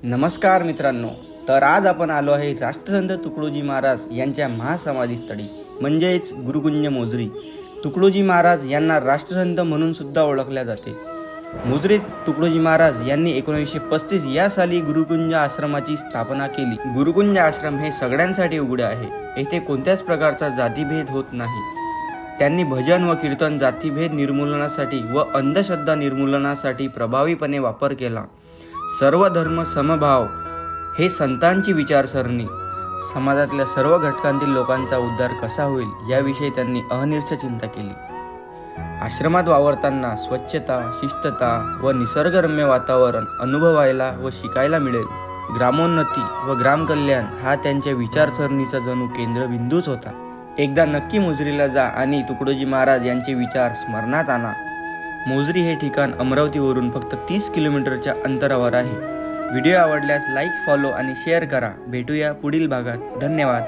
नमस्कार मित्रांनो, तर आज आपण आलो आहे राष्ट्रसंत तुकडोजी महाराज यांच्या महासमाधीस्थळी म्हणजेच गुरुकुंज मोझरी. तुकडोजी महाराज यांना राष्ट्रसंत म्हणून सुद्धा ओळखले जाते. मोझरीत तुकडोजी महाराज यांनी 1935 या साली गुरुकुंज आश्रमाची स्थापना केली. गुरुकुंज आश्रम हे सगळ्यांसाठी उघडे आहे. येथे कोणत्याच प्रकारचा जातीभेद होत नाही. त्यांनी भजन व कीर्तन जातीभेद निर्मूलनासाठी व अंधश्रद्धा निर्मूलनासाठी प्रभावीपणे वापर केला. सर्व धर्म समभाव हे संतांची विचारसरणी. समाजातल्या सर्व घटकांतील लोकांचा उद्धार कसा होईल याविषयी त्यांनी अहर्निश चिंता केली. आश्रमात वावरताना स्वच्छता, शिस्तता व निसर्गरम्य वातावरण अनुभवायला व शिकायला मिळेल. ग्रामोन्नती व ग्रामकल्याण हा त्यांच्या विचारसरणीचा जणू केंद्रबिंदूच होता. एकदा नक्की मोझरीला जा आणि तुकडोजी महाराज यांचे विचार स्मरणात आणा. मोझरी हे ठिकाण अमरावतीवरून फक्त 30 किलोमीटरच्या अंतरावर आहे. व्हिडिओ आवडल्यास लाईक, फॉलो आणि शेअर करा. भेटूया पुढील भागात. धन्यवाद.